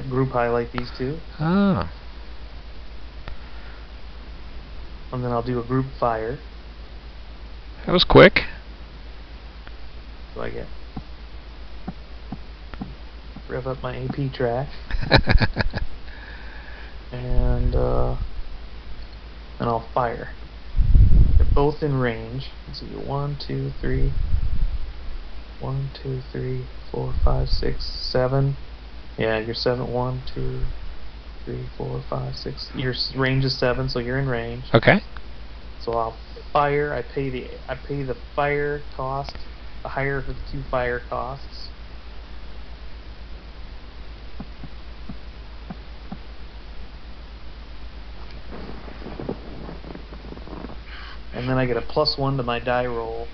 group highlight these two. Oh. And then I'll do a group fire. That was quick. So I get rev up my AP track. and I'll fire. They're both in range. Let's see, 1, 2, 3. 1, 2, 3, 4, 5, 6, 7. Yeah, you're 7. 1, 2, 3, 4, 5, 6. Your range is 7, so you're in range. Okay. So I'll fire. I pay the fire cost, the higher of the two fire costs. And then I get a +1 to my die roll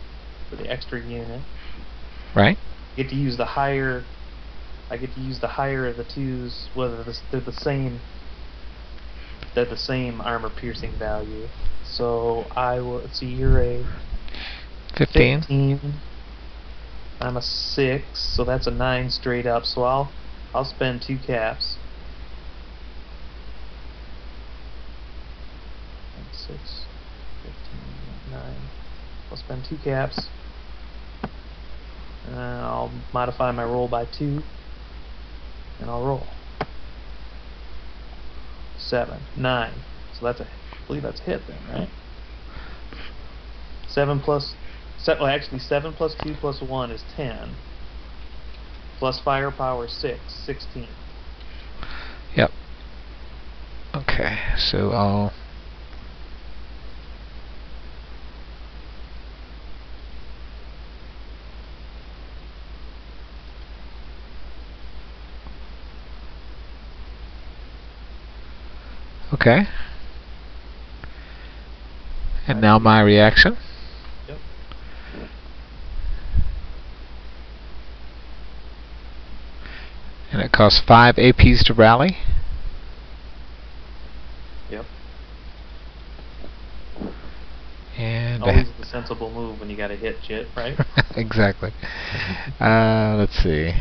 for the extra unit. Right. I get to use the higher. I get to use the higher of the twos, whether they're the same. They're the same armor piercing value. So I will. Let's see, you're a 15. I'm a 6, so that's a 9 straight up. So I'll spend 2 caps. 6, 15, 9. I'll spend 2 caps. I'll modify my roll by 2, and I'll roll 7, 9. So that's I believe that's a hit then, right? 7 plus. Well, actually, 7 plus 2 plus 1 is 10. Plus firepower 6, 16. Yep. Okay, so I'll. Okay. And now my reaction. Yep. And it costs 5 APs to rally. Yep. And always the sensible move when you got a hit shit, right? exactly. Let's see.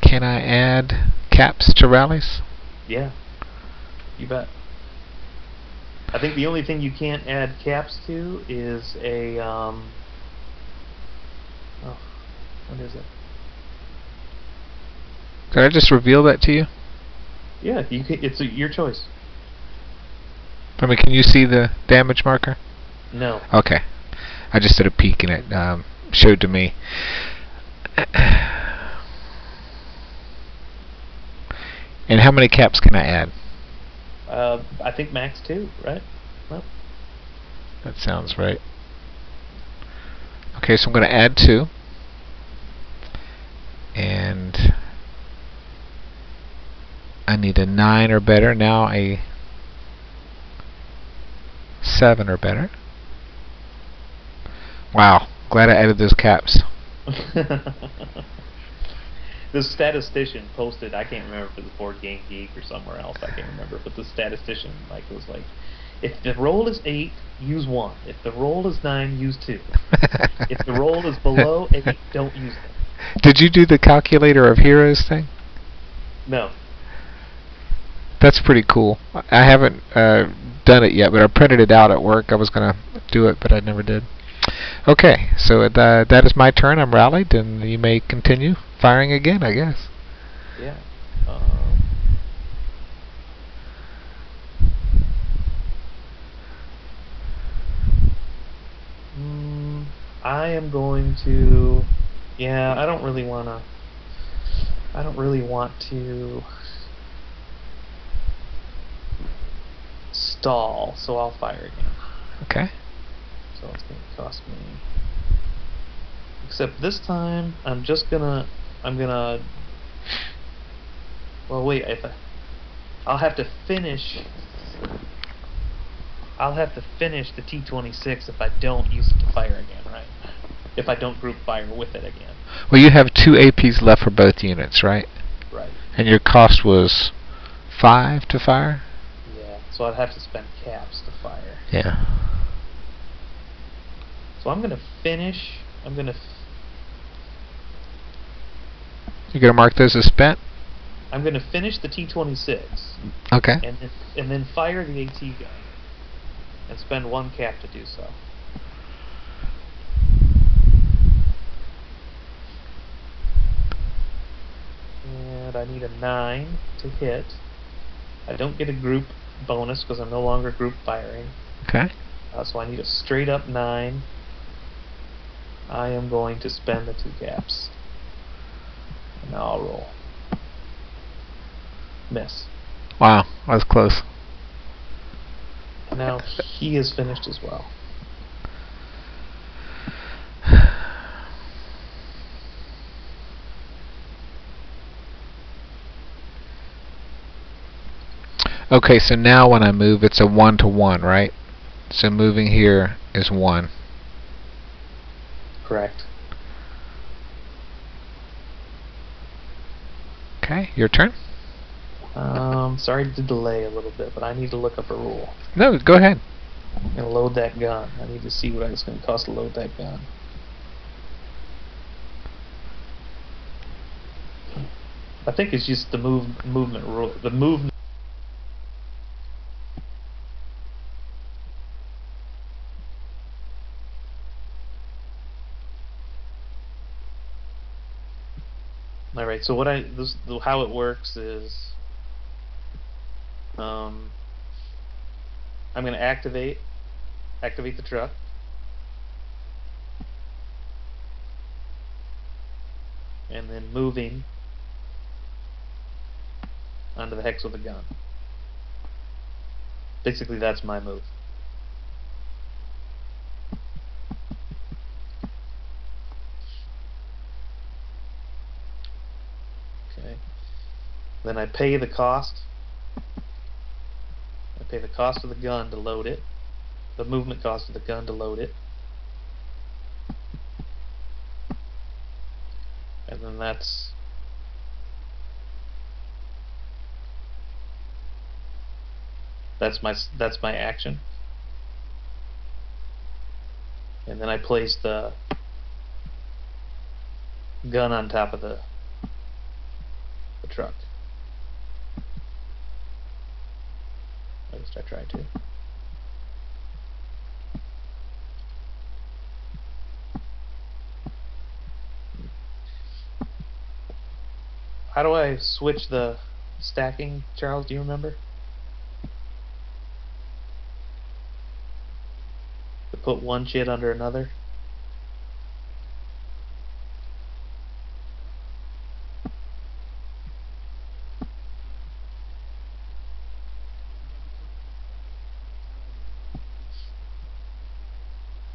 Can I add caps to rallies? Yeah, you bet. I think the only thing you can't add caps to is a oh, what is it? Did I just reveal that to you? Yeah, you can, it's your choice. I mean, can you see the damage marker? No. Okay. I just did a peek and it showed to me. And how many caps can I add? I think max 2, right? Well, that sounds right. Okay, so I'm going to add 2. And I need a 9 or better. Now a 7 or better. Wow, glad I added those caps. The statistician posted, I can't remember if it was Board Game Geek or somewhere else, I can't remember, but the statistician was like, if the roll is 8, use 1. If the roll is 9, use 2. If the roll is below 8, don't use them. Did you do the calculator of heroes thing? No. That's pretty cool. I haven't done it yet, but I printed it out at work. I was going to do it, but I never did. Okay, so that is my turn. I'm rallied, and you may continue firing again, I guess. Yeah. I am going to. Yeah, I don't really want to stall, so I'll fire again. Okay. So it's going to cost me. Except this time, I'm gonna. Well, wait. I'll have to finish. I'll have to finish the T-26 if I don't use it to fire again, right? If I don't group fire with it again. Well, you have 2 APs left for both units, right? Right. And your cost was 5 to fire? Yeah, so I'd have to spend caps to fire. Yeah. So I'm going to finish. I'm going to You're gonna mark those as spent? I'm going to finish the T-26. Okay. And then fire the AT gun. And spend 1 cap to do so. And I need a 9 to hit. I don't get a group bonus because I'm no longer group firing. Okay. So I need a straight up 9. I am going to spend the 2 caps. And now I'll roll. Miss. Wow, that was close. And now he is finished as well. Okay, so now when I move, it's a 1-to-1, right? So moving here is 1. Correct. Okay, your turn. Sorry to delay a little bit, but I need to look up a rule. No, go ahead. I'm going to load that gun. I need to see what it's going to cost to load that gun. I think it's just the movement rule. The movement. All right. So how it works is, I'm going to activate the truck. And then moving onto the hex with the gun. Basically, that's my move. Okay. Then I pay the cost. I pay the cost of the gun to load it. The movement cost of the gun to load it. And then that's my action. And then I place the gun on top of the truck. At least I try to. How do I switch the stacking, Charles? Do you remember? To put one shit under another?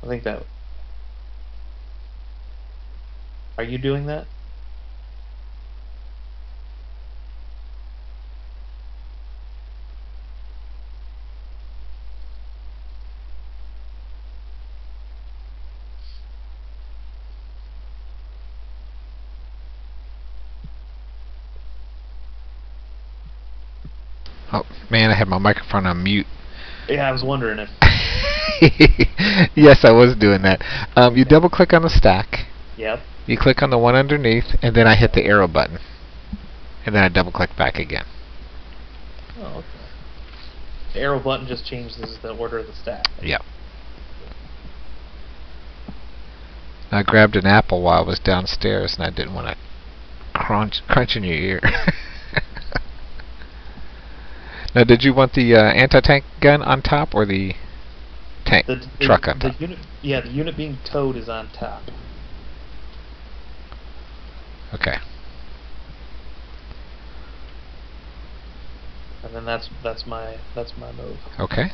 I think that... Are you doing that? Oh, man, I had my microphone on mute. Yeah, I was wondering if... Yes, I was doing that. You double click on the stack. Yep. You click on the one underneath, and then I hit the arrow button. And then I double click back again. Oh, okay. The arrow button just changes the order of the stack. Yep. I grabbed an apple while I was downstairs, and I didn't want to crunch in your ear. Now, did you want the anti-tank gun on top or the truck on top? The unit being towed is on top. Okay. And then that's my move. Okay.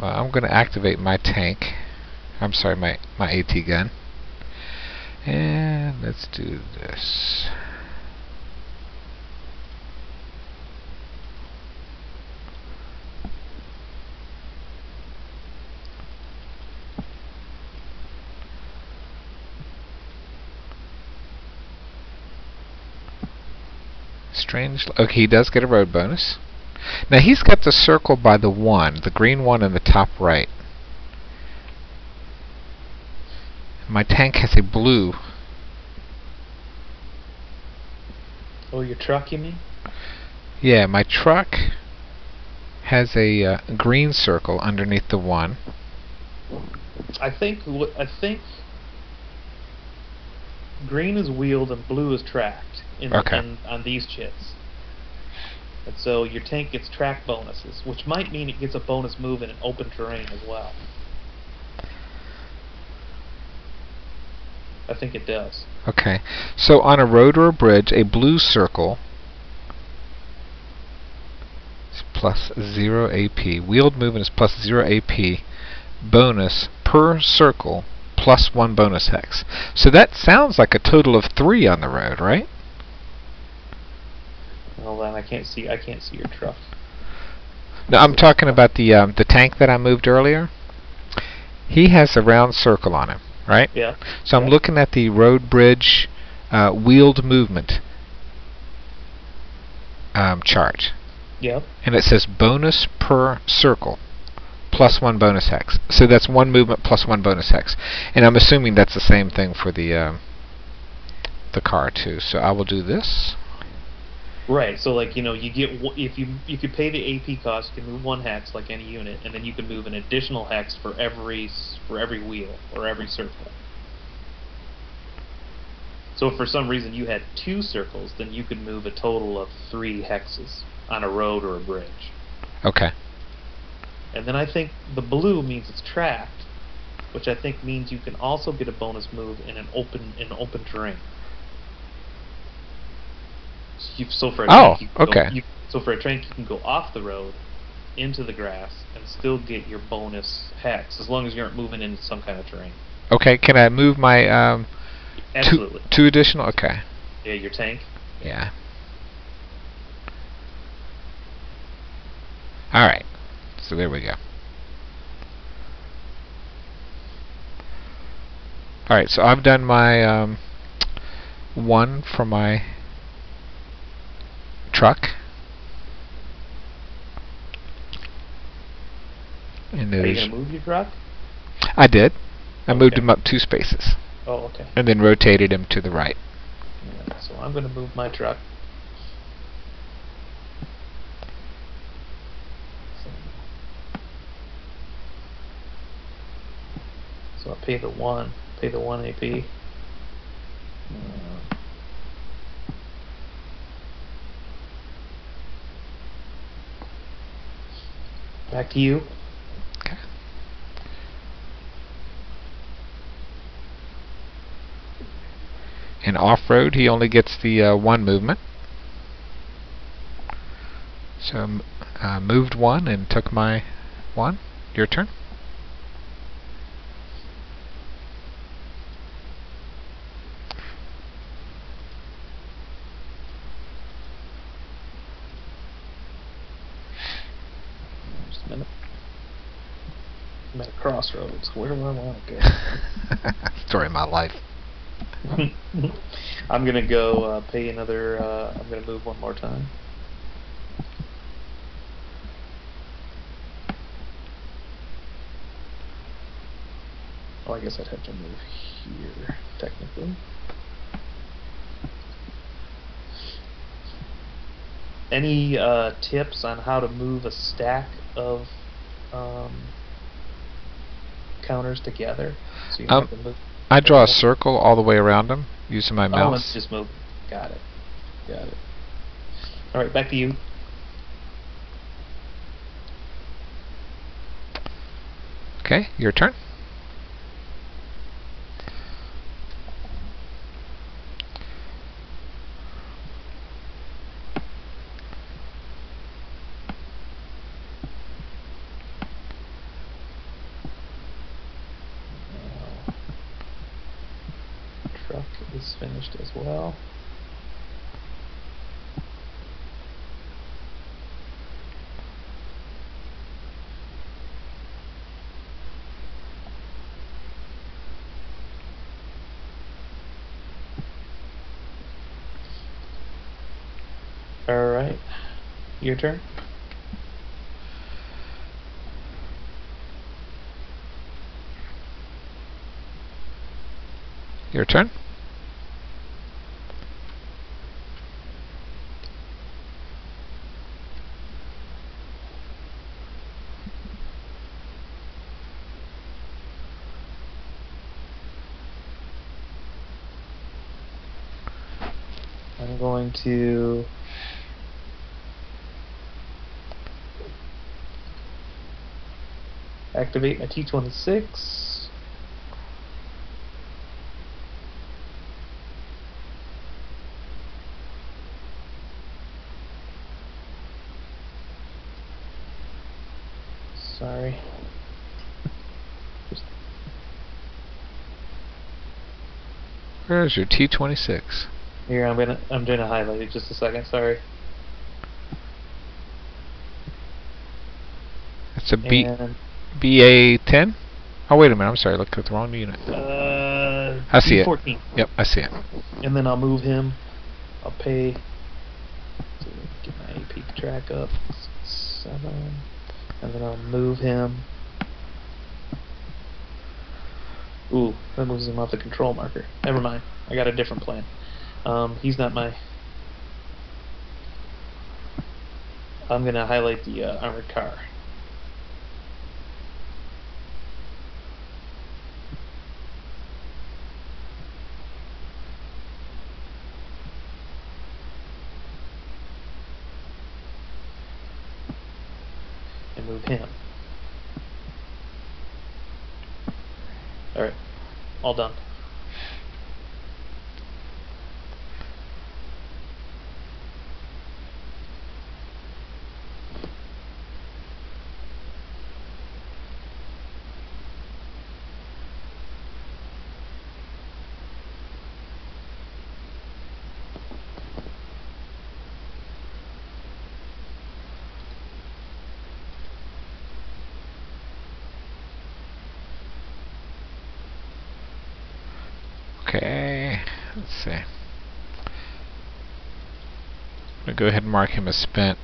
Well, I'm going to activate my tank. I'm sorry, my AT gun. And let's do this. strange. Okay, he does get a road bonus. Now he's got the circle by the 1, the green one in the top right. My tank has a blue. Oh, your truck, you mean? Yeah, my truck has a green circle underneath the 1. I think green is wheeled and blue is tracked on these chits. And so your tank gets track bonuses, which might mean it gets a bonus move in an open terrain as well. I think it does. Okay. So on a road or a bridge, a blue circle is plus 0 AP. Wheeled movement is plus 0 AP. Bonus per circle plus 1 bonus hex. So that sounds like a total of 3 on the road, right? Well, then I can't see your truck. No, I'm talking about the tank that I moved earlier. He has a round circle on him, right? Yeah. So I'm looking at the road bridge wheeled movement chart. Yep. And it says bonus per circle plus 1 bonus hex. So that's 1 movement plus 1 bonus hex. And I'm assuming that's the same thing for the car too. So I will do this. Right. So like, you get if you could pay the AP cost, you can move 1 hex like any unit, and then you can move an additional hex for every wheel or every circle. So if for some reason you had 2 circles, then you could move a total of 3 hexes on a road or a bridge. Okay. And then I think the blue means it's tracked, which I think means you can also get a bonus move in an open terrain. So for a tank, you can go off the road into the grass and still get your bonus hex as long as you aren't moving into some kind of terrain. Okay, can I move my Absolutely. two additional? Okay. Yeah, your tank. Yeah. All right. So there we go. All right, so I've done my 1 for my truck. And Are you going to move your truck? I did. I moved him up 2 spaces. Oh, okay. And then rotated him to the right. Yeah, so I'm going to move my truck. So I'll pay the 1 AP. Back to you. Okay. And off-road, he only gets the 1 movement. So moved 1 and took my 1. Your turn. Just a minute. I'm at a crossroads. Where do I want to go? Story of my life. I'm gonna go pay another. I'm gonna move 1 more time. Well, I guess I'd have to move here technically. Any tips on how to move a stack of counters together? So you have to move. I draw a circle all the way around them using my mouse. Oh, let's just move. Got it. All right, back to you. Okay, your turn. Truck is finished as well. Alright. Your turn. Your turn. I'm going to activate my T26. Sorry. Where's your T26? Here, I'm gonna highlight it just a second. Sorry. It's a And BA10. Oh wait a minute. I'm sorry. Look at the wrong unit. I see it. B14. Yep, I see it. And then I'll move him. I'll pay to get my AP track up. 7. And then I'll move him. Ooh, that moves him off the control marker. Never mind. I got a different plan. He's not my... I'm gonna highlight the armored car. And move him. Alright. All done. Okay. Let's see. I'm gonna go ahead and mark him as spent.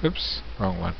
Oops, wrong one.